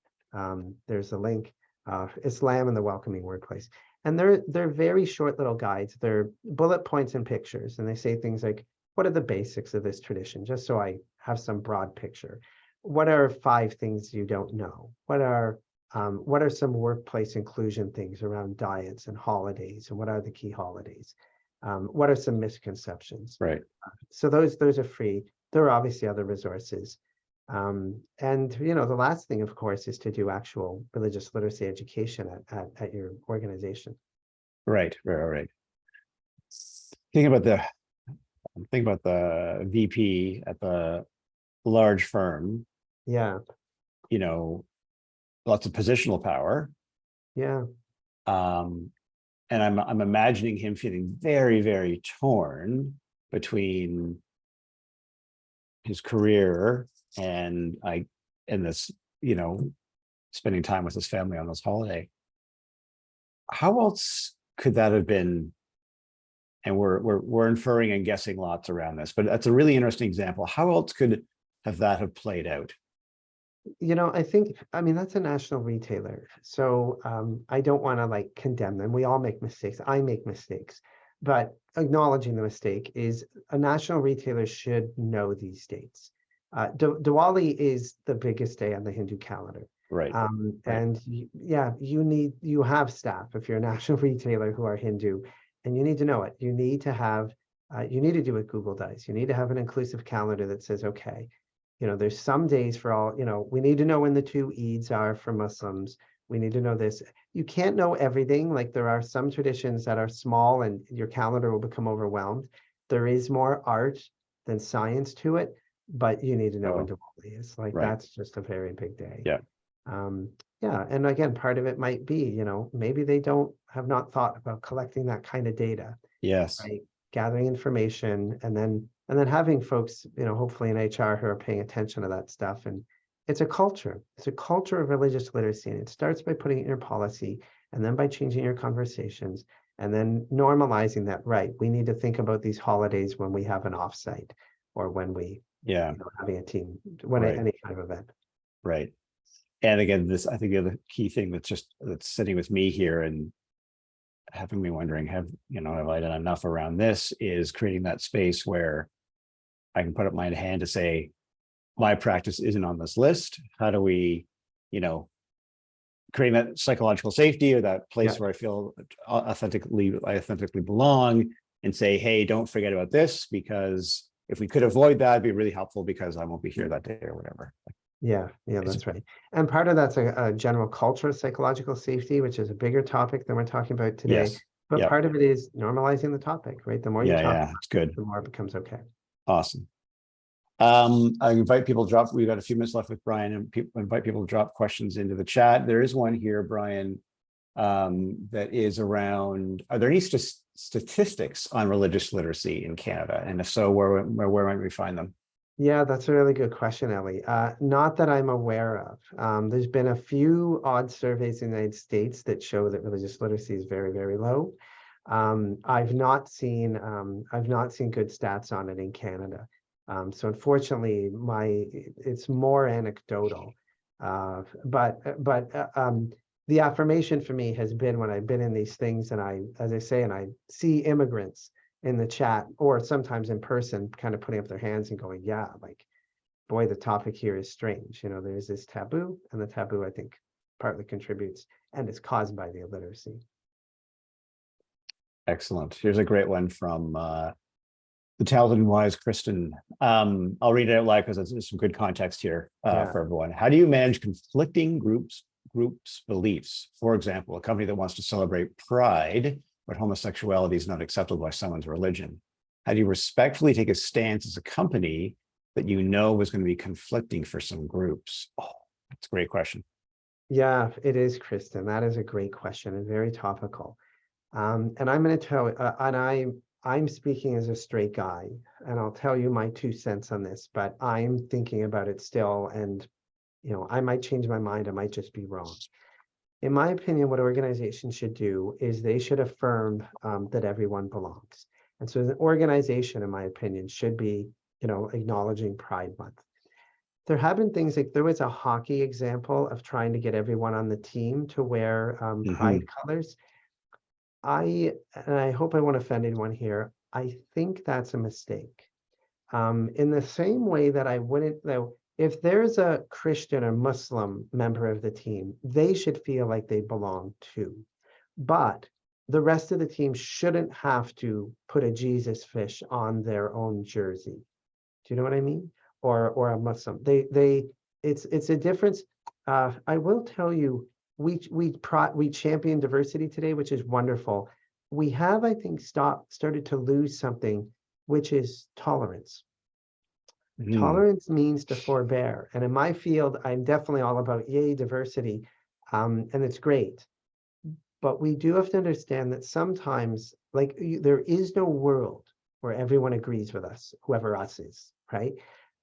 There's a link, Islam and the Welcoming Workplace. And they're very short little guides. They're bullet points and pictures. And they say things like, what are the basics of this tradition? Just so I have some broad picture. What are 5 things you don't know? What are some workplace inclusion things around diets and holidays? And what are the key holidays? What are some misconceptions? Right. So those are free. There are obviously other resources. And the last thing, of course, is to do actual religious literacy education at your organization. Right. Thinking about the VP at the large firm. Yeah. Lots of positional power. Yeah. And I'm imagining him feeling very, very torn between his career and this, spending time with his family on this holiday. How else could that have been? And we're inferring and guessing lots around this, but that's a really interesting example. How else could that have played out? I think, that's a national retailer. So I don't want to condemn them. We all make mistakes. I make mistakes. But acknowledging the mistake is, a national retailer should know these dates. Diwali is the biggest day on the Hindu calendar. Right. And you have staff, if you're a national retailer, who are Hindu, and you need to know it. You need to have, you need to do what Google does. You need to have an inclusive calendar that says, okay, there's some days for all, we need to know when the 2 Eids are for Muslims. We need to know this. You can't know everything. Like there are some traditions that are small and your calendar will become overwhelmed. There is more art than science to it, but you need to know when Oh, Diwali is. Like right. that's just a very big day. Yeah. Yeah, and again, part of it might be, maybe they don't have not thought about collecting that kind of data, Yes. right? Gathering information and then having folks, hopefully in HR who are paying attention to that stuff. And it's a culture. It's a culture of religious literacy. And it starts by putting it in your policy and then by changing your conversations and then normalizing that, right? We need to think about these holidays when we have an offsite or when we, Yeah. having a team, when Right. any kind of event. Right. And again, I think the other key thing that's sitting with me here and having me wondering, have I done enough around this, is creating that space where I can put up my hand to say, my practice isn't on this list. How do we, creating that psychological safety or that place Yeah. where I feel I authentically belong, and say, hey, don't forget about this, because if we could avoid that, it'd be really helpful because I won't be here that day or whatever. Yeah, that's right. And part of that's a general culture of psychological safety, which is a bigger topic than we're talking about today. Yes. But Yeah. part of it is normalizing the topic, right? The more you talk Yeah. about It's good. it, the more it becomes okay. Awesome. I invite people to drop. We've got a few minutes left with Brian, and invite people to drop questions into the chat. There is one here, Brian, that is around, are there any statistics on religious literacy in Canada? And if so, where might we find them? Yeah, that's a really good question, Ellie. Not that I'm aware of. There's been a few odd surveys in the United States that show that religious literacy is very, very low. I've not seen good stats on it in Canada. So unfortunately, it's more anecdotal. The affirmation for me has been when I've been in these things and as I say, and I see immigrants in the chat or sometimes in person kind of putting up their hands and going, yeah, like, boy, the topic here is strange. There's this taboo, and the taboo, I think, partly contributes and is caused by the illiteracy. Excellent. Here's a great one from the talented and wise Kristen. I'll read it out loud because there's some good context here for everyone. How do you manage conflicting groups beliefs? For example, a company that wants to celebrate Pride, but homosexuality is not acceptable by someone's religion. How do you respectfully take a stance as a company that was going to be conflicting for some groups? Oh, that's a great question. Yeah, it is, Kristen. That is a great question and very topical. And I'm going to tell, and I'm speaking as a straight guy, and I'll tell you my 2 cents on this, but I'm thinking about it still, and I might change my mind. I might just be wrong. In my opinion, what organizations should do is they should affirm that everyone belongs. And so the organization, in my opinion, should be, acknowledging Pride Month. There have been things like there was a hockey example of trying to get everyone on the team to wear Pride colors. I hope I won't offend anyone here. I think that's a mistake. In the same way that I wouldn't, though, if there's a Christian or Muslim member of the team, they should feel like they belong too. But the rest of the team shouldn't have to put a Jesus fish on their own jersey. Do you know what I mean? Or a Muslim. It's a difference. I will tell you, we champion diversity today, which is wonderful. We have, I think, started to lose something, which is tolerance. Tolerance means to forbear. And in my field, I'm definitely all about yay, diversity. And it's great. But we do have to understand that sometimes, there is no world where everyone agrees with us, whoever us is, right?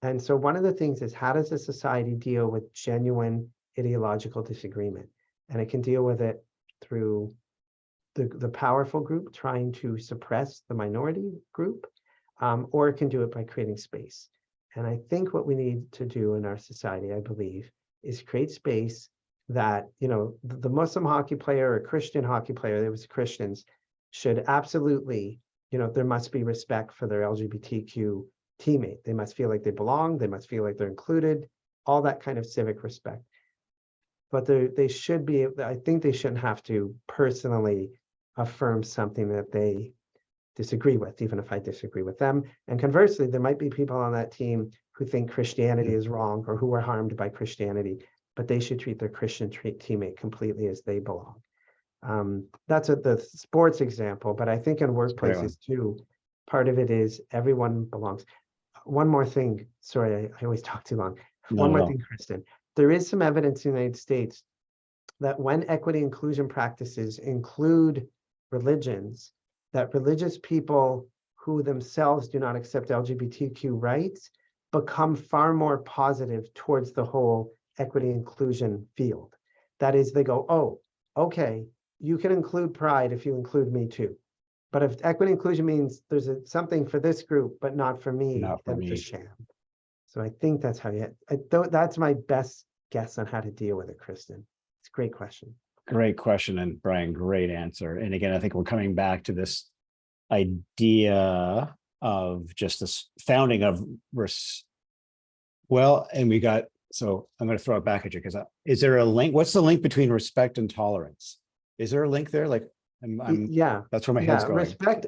And so one of the things is, how does a society deal with genuine ideological disagreement? And it can deal with it through the powerful group trying to suppress the minority group, or it can do it by creating space. And I think what we need to do in our society, I believe, is create space that, the Muslim hockey player or Christian hockey player, there was Christians, should absolutely, there must be respect for their LGBTQ teammate. They must feel like they belong. They must feel like they're included, all that kind of civic respect. But they should be, I think they shouldn't have to personally affirm something that they disagree with, even if I disagree with them. And conversely, there might be people on that team who think Christianity is wrong or who are harmed by Christianity. but they should treat their Christian teammate completely as they belong. That's the sports example, but I think in workplaces too, part of it is everyone belongs. One more thing, sorry, I always talk too long. One more thing, Kristen. There is some evidence in the United States that when equity inclusion practices include religions, that religious people who themselves do not accept LGBTQ rights become far more positive towards the whole equity inclusion field. That is, they go, oh, okay, you can include pride if you include me too. But if equity inclusion means there's something for this group, but not for me, then it's a sham. So I think that's how that's my best guess on how to deal with it, Kristen. It's a great question. Great question. And Brian, great answer. And again, I think we're coming back to this idea of just this founding of, and we got, so I'm going to throw it back at you because is there a link? What's the link between respect and tolerance? Is there a link there? Like, yeah, that's where my head's going.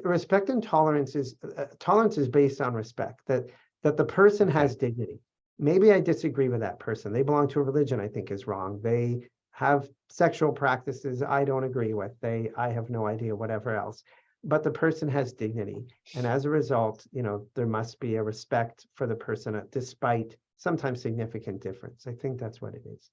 Respect and tolerance is based on respect, that the person has dignity. Maybe I disagree with that person. They belong to a religion I think is wrong. They have sexual practices I don't agree with. I have no idea, whatever else. But the person has dignity. And as a result, there must be a respect for the person despite sometimes significant difference. I think that's what it is.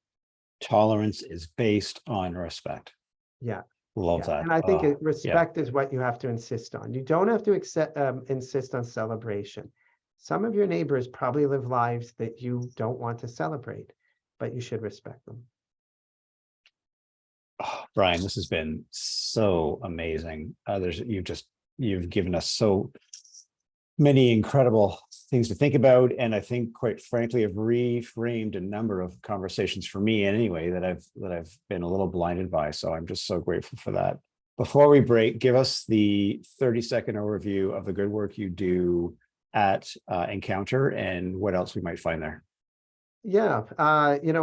Tolerance is based on respect. Yeah. Love that. And I think respect is what you have to insist on. You don't have to insist on celebration. Some of your neighbors probably live lives that you don't want to celebrate, but you should respect them. Oh, Brian, this has been so amazing. You've given us so many incredible things to think about, and I think, quite frankly, have reframed a number of conversations for me anyway that I've been a little blinded by. So I'm just so grateful for that. Before we break, give us the 30-second overview of the good work you do at Encounter and what else we might find there. Yeah,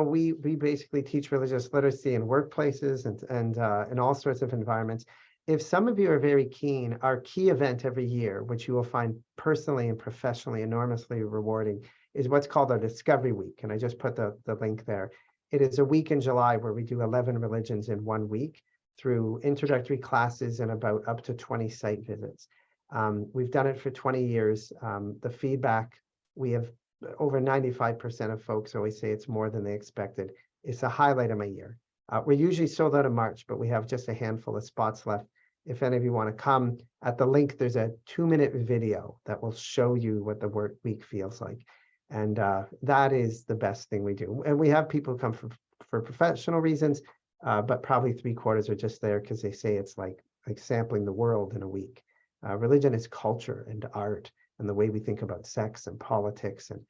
we basically teach religious literacy in workplaces and in all sorts of environments. If some of you are very keen, our key event every year, which you will find personally and professionally enormously rewarding, is what's called our Discovery Week. And I just put the link there. It is a week in July where we do 11 religions in 1 week through introductory classes and about up to 20 site visits. We've done it for 20 years. The feedback, we have over 95% of folks always say it's more than they expected. It's a highlight of my year. We're usually sold out in March, but we have just a handful of spots left. If any of you want to come, at the link, there's a 2-minute video that will show you what the work week feels like. And that is the best thing we do. And we have people come for professional reasons, but probably 3/4 are just there because they say it's like sampling the world in a week. Religion is culture and art and the way we think about sex and politics. And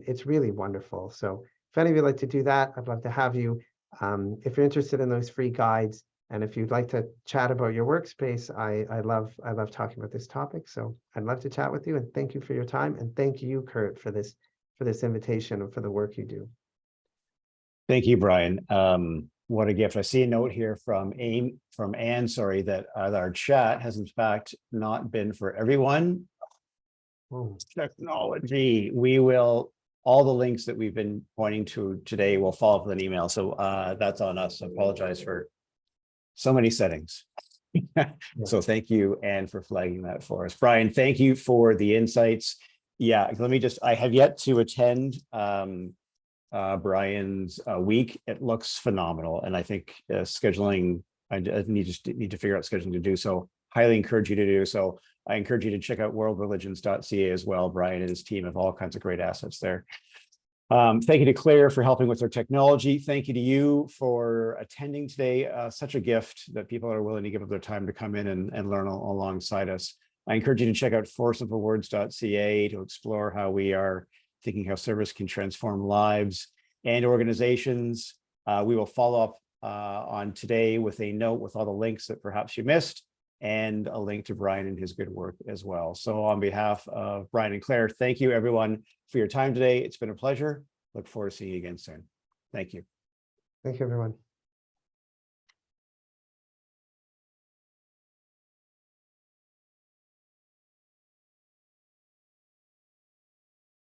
it's really wonderful. So if any of you like to do that, I'd love to have you. If you're interested in those free guides, and if you'd like to chat about your workspace, I love talking about this topic. So I'd love to chat with you, and thank you for your time. And thank you, Curt, for this invitation and for the work you do. Thank you, Brian. What a gift. I see a note here from Anne, that our chat has in fact not been for everyone. Technology. All the links that we've been pointing to today will follow up with an email. So that's on us. I apologize for so many settings. So thank you, Anne, for flagging that for us. Brian, thank you for the insights. Yeah, I have yet to attend Brian's week. It looks phenomenal. And I think scheduling, I need to figure out scheduling to do so. Highly encourage you to do so. I encourage you to check out worldreligions.ca as well. Brian and his team have all kinds of great assets there. Thank you to Claire for helping with their technology. Thank you to you for attending today. Such a gift that people are willing to give up their time to come in and learn alongside us. I encourage you to check out forceofthewords.ca to explore how we are thinking how service can transform lives and organizations. We will follow up on today with a note with all the links that perhaps you missed, and a link to Brian and his good work as well. So on behalf of Brian and Claire, thank you everyone for your time today. It's been a pleasure. Look forward to seeing you again soon. Thank you. Thank you, everyone.